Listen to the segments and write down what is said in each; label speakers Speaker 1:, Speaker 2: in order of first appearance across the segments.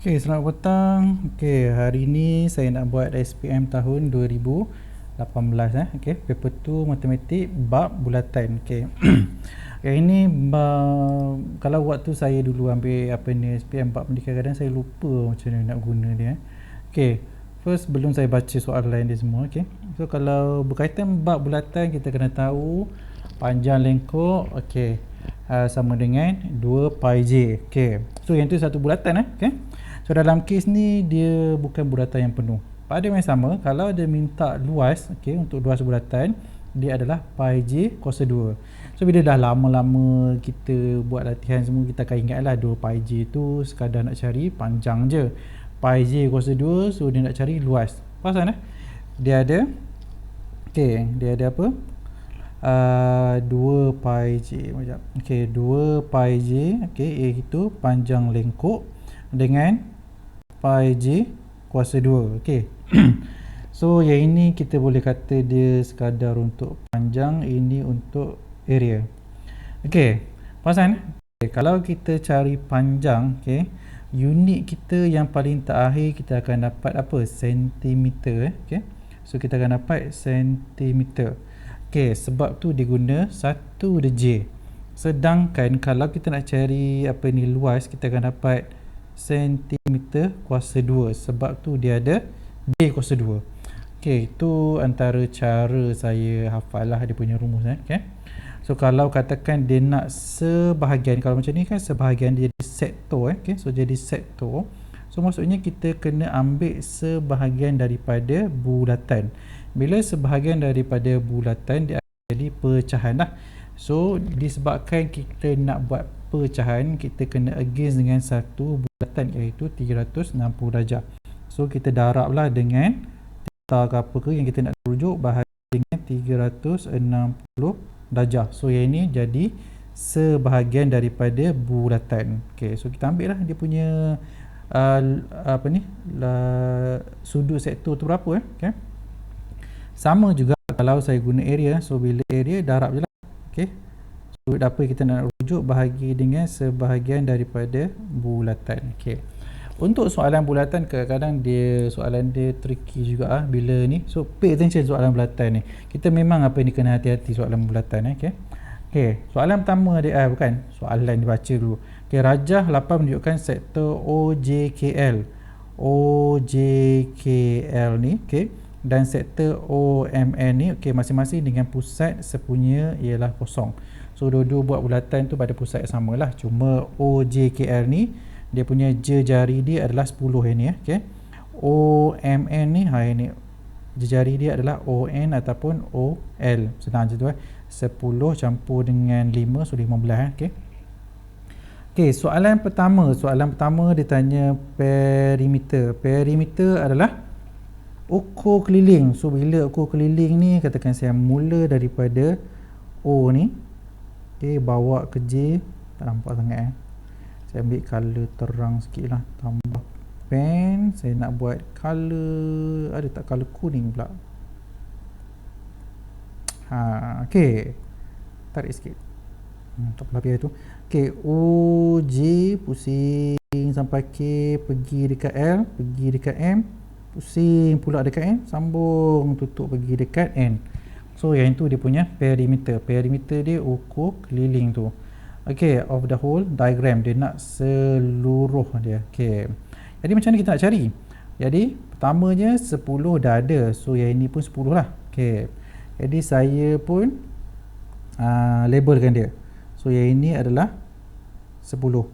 Speaker 1: Okey, selamat petang. Okey, hari ni saya nak buat SPM tahun 2018 Okey, paper 2 matematik bab bulatan. Okey. Yang ini kalau waktu saya dulu ambil apa ni SPM bab ni kadang-kadang saya lupa macam mana nak guna dia. Okey. First sebelum saya baca soalan dia semua, okey. So kalau berkaitan bab bulatan kita kena tahu panjang lengkuk okey sama dengan 2 pi j. Okey. So yang tu satu bulatan okey. So dalam kes ni dia bukan bulatan yang penuh. Pada yang sama kalau dia minta luas okey untuk luas bulatan dia adalah pi j kuasa 2. So bila dah lama-lama kita buat latihan semua kita akan ingatlah 2 pi j tu sekadar nak cari panjang je. Pi j kuasa 2 so dia nak cari luas. Pasal dia ada okey, dia ada apa? 2 pi j macam. Okey, 2 pi j okey iaitu panjang lengkuk dengan pi j kuasa 2. Okey. So yang ini kita boleh kata dia sekadar untuk panjang, ini untuk area. Okey. Pasal kalau kita cari panjang, okey, unit kita yang paling terakhir kita akan dapat apa? Sentimeter okey. So kita akan dapat sentimeter. Okey, sebab tu dia guna 1 j. Sedangkan kalau kita nak cari apa ni luas kita akan dapat sentimeter kuasa 2 sebab tu dia ada j kuasa 2. Okey, itu antara cara saya hafal lah dia punya rumus okey. So kalau katakan dia nak sebahagian, kalau macam ni kan sebahagian dia jadi sektor okey. So jadi sektor. So maksudnya kita kena ambil sebahagian daripada bulatan. Bila sebahagian daripada bulatan dia akan jadi pecahan lah. So disebabkan kita nak buat pecahan kita kena against dengan satu bulatan iaitu 360 darjah. So kita darablah dengan theta ke apa ke yang kita nak rujuk bahagi dengan 360 darjah. So yang ini jadi sebahagian daripada bulatan. Okey, so kita ambil lah dia punya apa ni sudut sektor tu berapa okey. Sama juga kalau saya guna area, so bila area darab je lah okey. So apa kita nak rujuk bahagi dengan sebahagian daripada bulatan. Okey. Untuk soalan bulatan kadang-kadang soalan dia tricky juga bila ni. So pay attention soalan bulatan ni. Kita memang apa ni kena hati-hati soalan bulatan okey. Okey, soalan pertama dia bukan soalan dibaca dulu. Okey, rajah 8 menunjukkan sektor OJKL. OJKL ni okey dan sektor OMN ni okey masing-masing dengan pusat sepunya ialah kosong. So dua-dua buat bulatan tu pada pusat yang samalah. Cuma OJKL ni dia punya jari dia adalah 10 ini okey. OMN ni ini jari dia adalah ON ataupun OL. Senang je tu 10 campur dengan 5 so 15 okey. Okey, soalan pertama dia tanya perimeter. Perimeter adalah ukur keliling. So bila ukur keliling ni katakan saya mula daripada O ni okey bawa ke J, tak nampak sangat saya ambil color terang sikit lah, tambah pen, saya nak buat color, ada tak color kuning pula okey tarik sikit tak apa biar tu. Okey, OJ pusing sampai K, pergi dekat L, pergi dekat M, pusing pula dekat N, sambung tutup pergi dekat N. So yang itu dia punya perimeter. Perimeter dia ukur keliling tu. Okey, of the whole diagram dia nak seluruh dia. Okey. Jadi macam mana kita nak cari? Jadi pertamanya 10 dah ada. So yang ini pun 10 lah. Okey. Jadi saya pun labelkan dia. So yang ini adalah 10.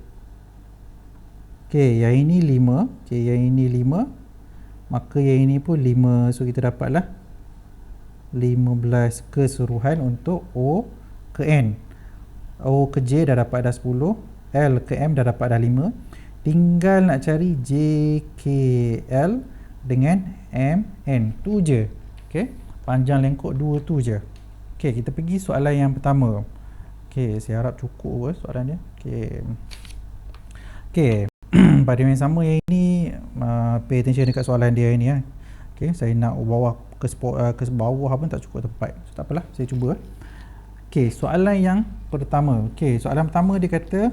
Speaker 1: Okey, yang ini 5. Okey, yang ini 5. Maka yang ini pun 5. So kita dapatlah 15 keseluruhan untuk O ke N. O ke J dah dapat dah 10. L ke M dah dapat dah 5. Tinggal nak cari J K L dengan M N. Tu je. Okey. Panjang lengkuk 2 tu je. Okey, kita pergi soalan yang pertama. Okey, saya harap cukup soalan dia. Okey. Okey. Pada yang sama yang ini pay attention dekat soalan dia ni Okey, saya nak bawah ke bawah pun tak cukup tempat. So, tak apalah, saya cuba. Okey, soalan yang pertama. Okey, soalan pertama dia kata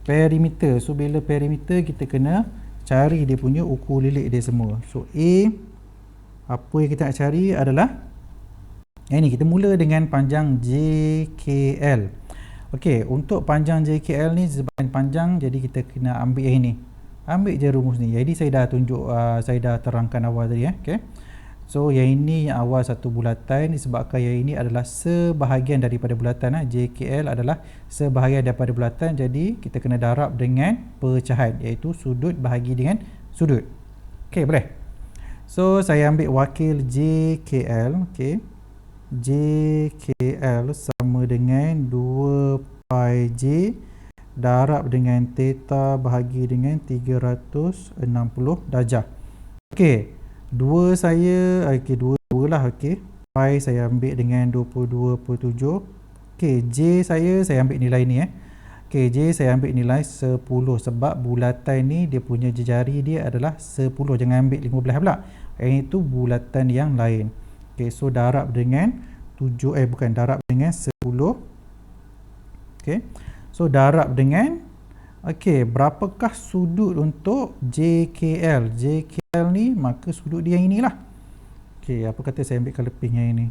Speaker 1: perimeter. So bila perimeter kita kena cari dia punya ukur lilik dia semua. So A, apa yang kita nak cari adalah yang ni. Kita mula dengan panjang JKL. Okey, untuk panjang JKL ni sebabkan panjang, jadi kita kena ambil yang ini. Ambil je rumus ni. Jadi saya dah tunjuk, saya dah terangkan awal tadi. Okey. So yang ini yang awal satu bulatan, disebabkan yang ini adalah sebahagian daripada bulatan. JKL adalah sebahagian daripada bulatan, jadi kita kena darab dengan pecahan, iaitu sudut bahagi dengan sudut. Okey, boleh? So saya ambil wakil JKL. Okey, JKL sama dengan 2 pi J darab dengan theta bahagi dengan 360 darjah. Okey, 2 saya, okey 2 lah. Okey, pi saya ambil dengan 22.7. okey, J saya ambil nilai ni. Okey, J saya ambil nilai 10 sebab bulatan ni dia punya jejari dia adalah 10, jangan ambil 15 pula. Yang itu bulatan yang lain. Okey, so darab dengan 7, darab dengan 10. Okey, so darab dengan, okey, berapakah sudut untuk JKL? JKL ni, maka sudut dia yang inilah. Okey, apa kata saya ambil colour pink yang ini.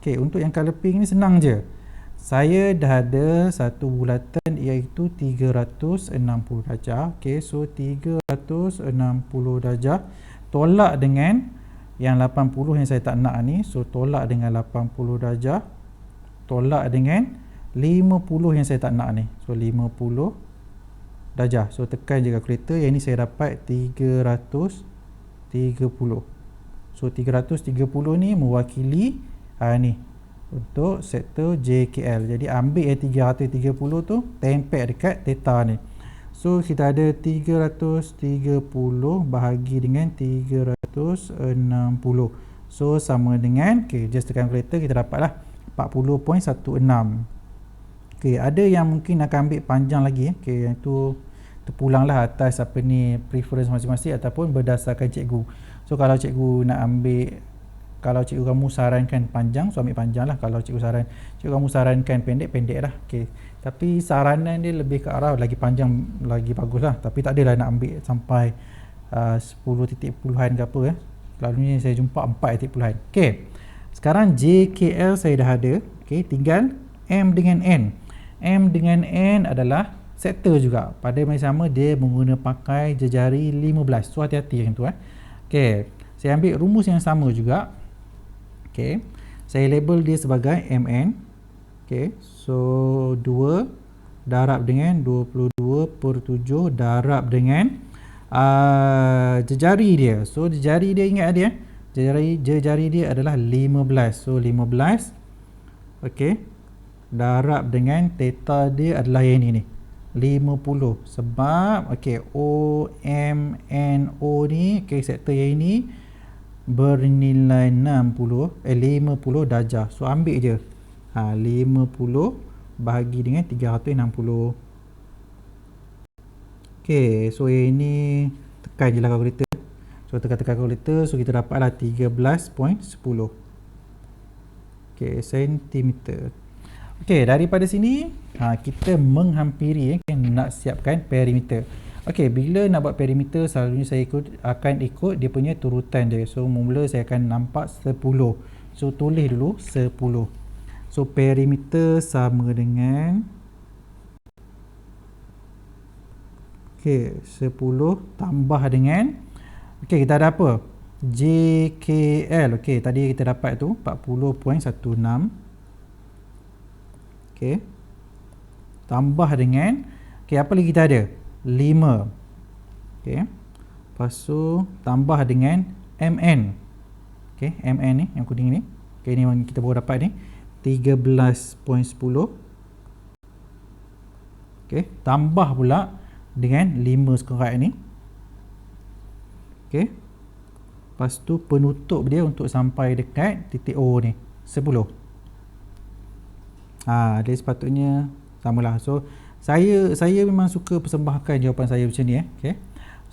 Speaker 1: Okey, untuk yang colour pink ni senang je. Saya dah ada satu bulatan iaitu 360 darjah. Okey, so 360 darjah tolak dengan yang 80 yang saya tak nak ni. So tolak dengan 80 darjah tolak dengan 50 yang saya tak nak ni. So 50 darjah. So tekan je kalkulator. Yang ni saya dapat 330. So 330 ni mewakili ni untuk sektor JKL. Jadi ambil yang 330 tu tempel dekat theta ni. So kita ada 330 bahagi dengan 360. So sama dengan, okay, just tekan kalkulator, kita dapatlah 40.16. Okay, ada yang mungkin akan ambil panjang lagi. Okay, yang tu terpulanglah atas apa ni preference masing-masing ataupun berdasarkan cikgu. So kalau cikgu nak ambil, kalau cikgu kamu sarankan panjang, so ambil panjang lah. Kalau cikgu kamu sarankan pendek, pendek lah. Okay. Tapi saranan dia lebih ke arah lagi panjang lagi bagus lah. Tapi tak adalah nak ambil sampai 10 titik puluhan ke apa. Selalunya saya jumpa 4 titik puluhan. Okay, sekarang JKL saya dah ada. Okay, tinggal M dengan N. M dengan N adalah sektor juga. Pada masa sama dia menggunakan pakai jejari 15. So hati-hati yang tu. Okay, saya ambil rumus yang sama juga. Okay, saya label dia sebagai MN. Okay, so 2 darab dengan 22/7 darab dengan jejari dia. So jejari dia, ingat dia, jejari dia adalah 15. So 15, okay, darab dengan theta dia adalah yang ini ni, 50. Sebab okay, OMNO ni, okay, sektor yang ini bernilai 50 darjah. So ambil je 50 bahagi dengan 360. Okay, so yang ini tekan je lah kalkulator. So tekan kalkulator, so kita dapatlah 13.10 okay, sentimeter. Okay, daripada sini kita menghampiri, nak siapkan perimeter. Okay, bila nak buat perimeter, selalunya saya akan ikut dia punya turutan dia. So mula saya akan nampak 10. So tulis dulu 10. So perimeter sama dengan, okay, 10 tambah dengan, okay, kita ada apa? JKL. Okay, tadi kita dapat tu 40.16. okay, tambah dengan, okay, apa lagi kita ada? 5. okay, lepas tu tambah dengan MN. okay, MN ni yang kuning ni, okay, ni yang kita baru dapat ni 13.10. okay, tambah pula dengan 5 sekerat ni. okay, lepas tu penutup dia untuk sampai dekat titik O ni 10. Dia sepatutnya samalah. So saya memang suka persembahkan jawapan saya macam ni. Okay,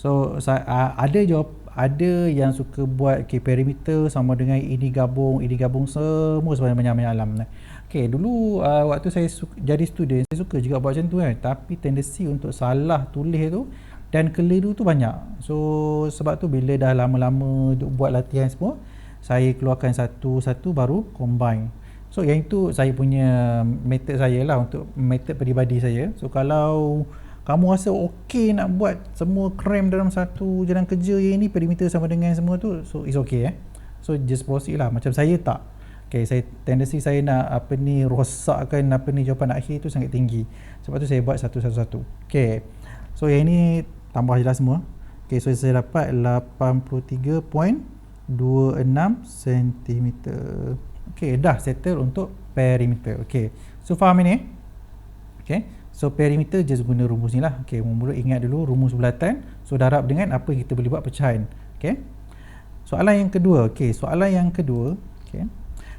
Speaker 1: so ada yang suka buat, okay, perimeter sama dengan ini gabung semua sebanyak-banyak alam. Okay, dulu waktu saya jadi student, saya suka juga buat macam tu kan. Tapi tendensi untuk salah tulis tu dan keliru tu banyak. So sebab tu bila dah lama-lama buat latihan semua, saya keluarkan satu-satu baru combine. So yang itu saya punya method saya lah, untuk method peribadi saya. So kalau kamu rasa okey nak buat semua cram dalam satu jalan kerja yang ni, perimeter sama dengan semua tu, so it's okay So just proceed lah. Macam saya tak. Okay, tendensi saya nak rosakkan jawapan akhir tu sangat tinggi. Sebab tu saya buat satu-satu. Okay, so yang ni tambah je lah semua. Okay, so saya dapat 83.26 cm. Okay, dah settle untuk perimeter. Okay, so faham ini? Okay, so perimeter just guna rumus ni lah. Okay, mula ingat dulu rumus bulatan. So darab dengan apa kita boleh buat pecahan. Okay, soalan yang kedua. Okay, soalan yang kedua. Okay,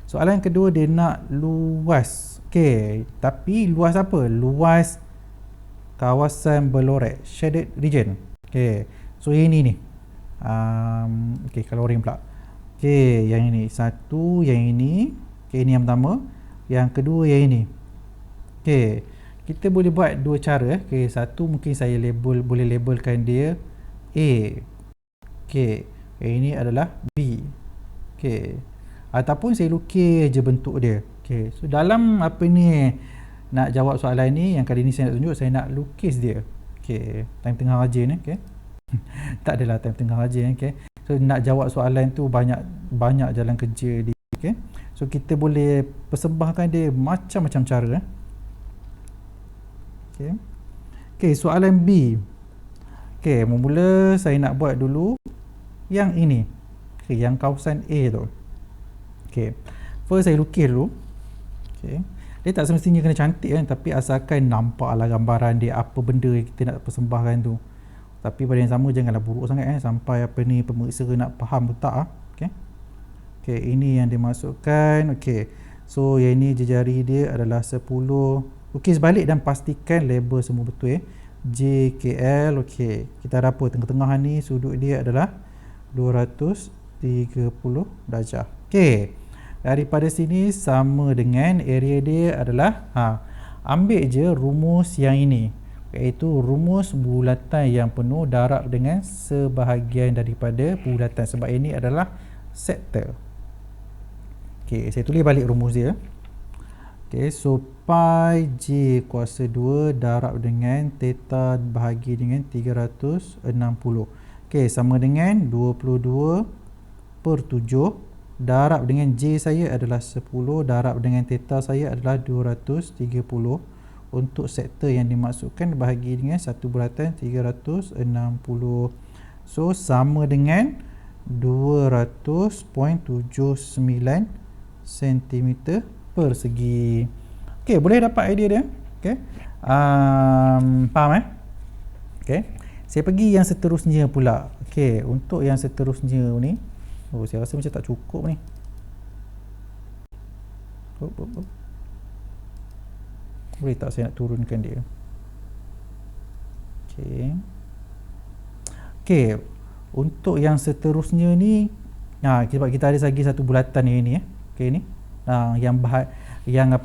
Speaker 1: soalan yang kedua dia nak luas. Okay, tapi luas apa? Luas kawasan berlorek, shaded region. Okay, so ini ni. Okay, coloring pula. Okay, yang ini satu, yang ini. Okay, ini yang pertama. Yang kedua yang ini. Okay, kita boleh buat dua cara. Okay, satu mungkin saya boleh labelkan dia A. Okay, yang ini adalah B. Okay, ataupun saya lukis je bentuk dia. Okay, so dalam nak jawab soalan ni, yang kali ni saya nak tunjuk, saya nak lukis dia. Okay, time tengah rajin okay. Tak adalah time tengah rajin okay. So nak jawab soalan tu banyak jalan kerja dia okay. So kita boleh persembahkan dia macam-macam cara okay. Okay, soalan B. Okay, mula saya nak buat dulu yang ini. Okay, yang kawasan A tu. Okay, first saya lukis dulu. Okay, dia tak semestinya kena cantik kan, tapi asalkan nampaklah gambaran dia, apa benda yang kita nak persembahkan tu. Tapi pada yang sama janganlah buruk sangat sampai pemeriksa nak faham pun tak okay. Okay, ini yang dimasukkan. Okay, so yang ini jejari dia adalah 10. Lukis balik dan pastikan label semua betul JKL. Okay, kita ada apa tengah-tengah ni, sudut dia adalah 230 darjah. Okay, daripada sini sama dengan area dia adalah ambil je rumus yang ini, iaitu rumus bulatan yang penuh darab dengan sebahagian daripada bulatan, sebab ini adalah sektor. Okay, saya tulis balik rumus dia. Okay, so pi j kuasa 2 darab dengan theta bahagi dengan 360. Okay, sama dengan 22/7 darab dengan J saya adalah 10, darab dengan theta saya adalah 230 untuk sektor yang dimaksudkan bahagi dengan 1/360. So sama dengan 200.79 cm persegi. Okay, boleh dapat idea dia? Okay, faham Okay, saya pergi yang seterusnya pula. Okay, untuk yang seterusnya ni, saya rasa macam tak cukup ni. Boleh tak saya nak turunkan dia? Okay. Okay, untuk yang seterusnya ni, sebab kita ada lagi satu bulatan ni Okay, ni. Yang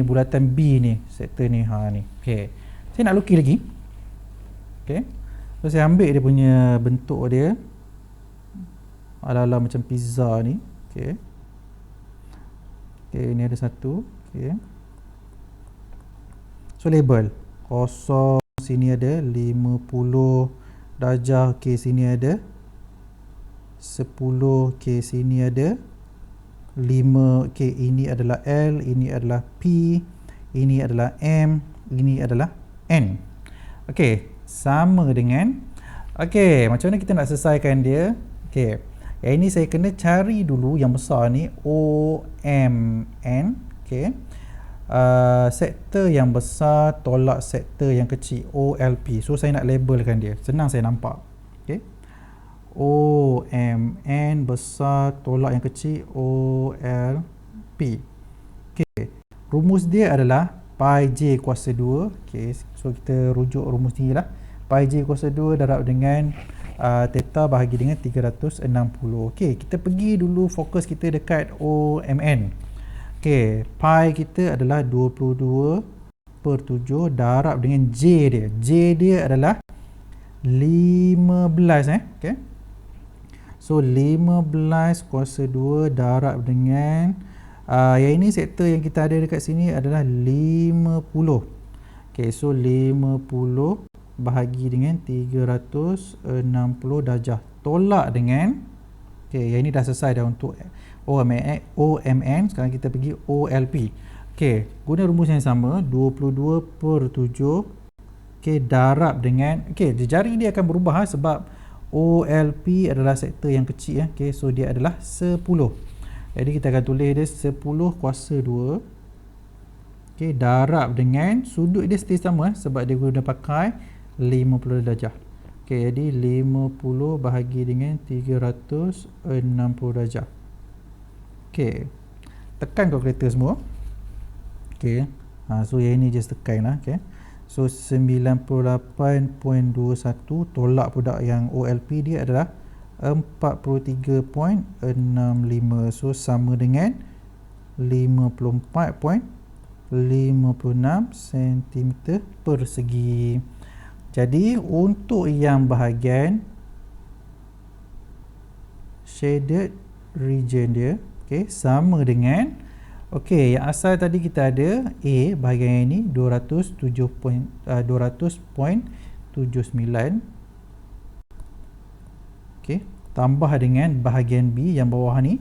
Speaker 1: bulatan B ni, sektor ni ni. Okay, saya nak lukis lagi. Okay, so saya ambil dia punya bentuk dia ala-ala macam pizza ni. Okay, okay, ni ada satu. Okay, so label kosong, sini ada 50 darjah. Okay, sini ada 10. Okay, sini ada 5. Okay, ini adalah L, ini adalah P, ini adalah M, ini adalah N. Okay, sama dengan macam mana kita nak selesaikan dia? Okay, yang ini saya kena cari dulu yang besar ni, OMN. Okay, sektor yang besar tolak sektor yang kecil, OLP. So saya nak labelkan dia, senang saya nampak. Okay, OMN besar tolak yang kecil, OLP. Okay, rumus dia adalah pi j kuasa 2. Okay, so kita rujuk rumus ni lah. Pi j kuasa 2 darab dengan theta bahagi dengan 360. Okay, kita pergi dulu, fokus kita dekat OMN. Okey, pi kita adalah 22/7 darab dengan J dia. J dia adalah 15 okey. So 15 kuasa 2 darab dengan yang ini sektor yang kita ada dekat sini adalah 50. Okey, so 50 bahagi dengan 360 darjah. Tolak dengan okey, yang ini dah selesai dah untuk OMN. Sekarang kita pergi OLP. Okey, guna rumus yang sama, 22/7 okey darab dengan jari dia akan berubah sebab OLP adalah sektor yang kecil okey, so dia adalah 10. Jadi kita akan tulis dia 10 kuasa 2 okey darab dengan sudut dia still sama sebab dia guna pakai 50 darjah. Okey, jadi 50 bahagi dengan 360 darjah. Okey, tekan kalkulator semua. Okey, so yang ini just tekan lah. Okey, so 98.21 tolak produk yang OLP dia adalah 43.65, so sama dengan 54.56 cm persegi. Jadi untuk yang bahagian shaded region dia sama dengan yang asal tadi kita ada A bahagian ini 200.79 tambah dengan bahagian B yang bawah ni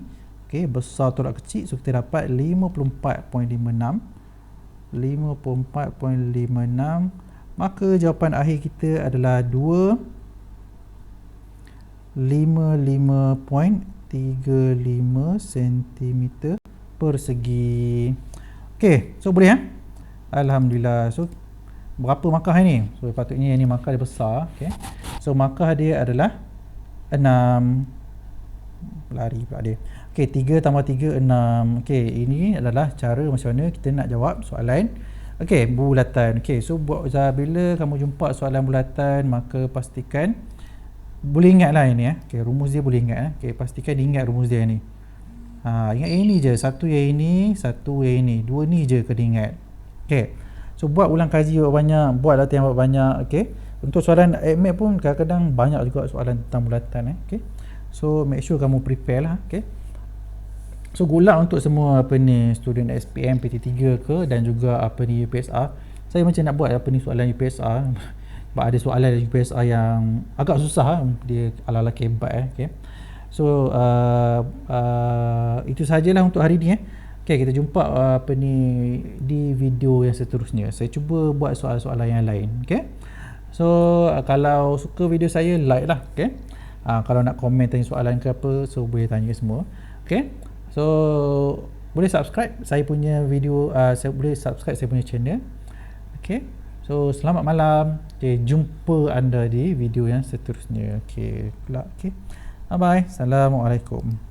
Speaker 1: besar tolak kecil, so kita dapat 54.56. Maka jawapan akhir kita adalah 255.35 cm persegi. So boleh Alhamdulillah. So berapa markah ni? So patutnya yang ni markah dia besar. So markah dia adalah 6. Lari pula dia. 3 tambah 3 6. Ini adalah cara macam mana kita nak jawab soalan bulatan. So bila kamu jumpa soalan bulatan, maka pastikan boleh ingatlah ini rumus dia boleh ingat pastikan ingat rumus dia ni. Ingat yang ini je, satu yang ini, satu yang ini, dua ni je kena ingat. So buat ulang kaji banyak, buat latihan banyak. Untuk soalan AdMath pun kadang-kadang banyak juga soalan tentang bulatan. So make sure kamu prepare lah. So good luck untuk semua student SPM PT3 ke dan juga UPSR. Saya macam nak buat soalan UPSR. Sebab ada soalan UPSR yang agak susah dia ala-ala kebat. So itu sajalah untuk hari ni. Kita jumpa di video yang seterusnya. Saya cuba buat soalan-soalan yang lain. So kalau suka video saya, like lah. Kalau nak komen tanya soalan ke apa, so boleh tanya semua. So boleh subscribe saya punya video, boleh subscribe saya punya channel. So selamat malam. Jumpa anda di video yang seterusnya. Bye bye. Assalamualaikum.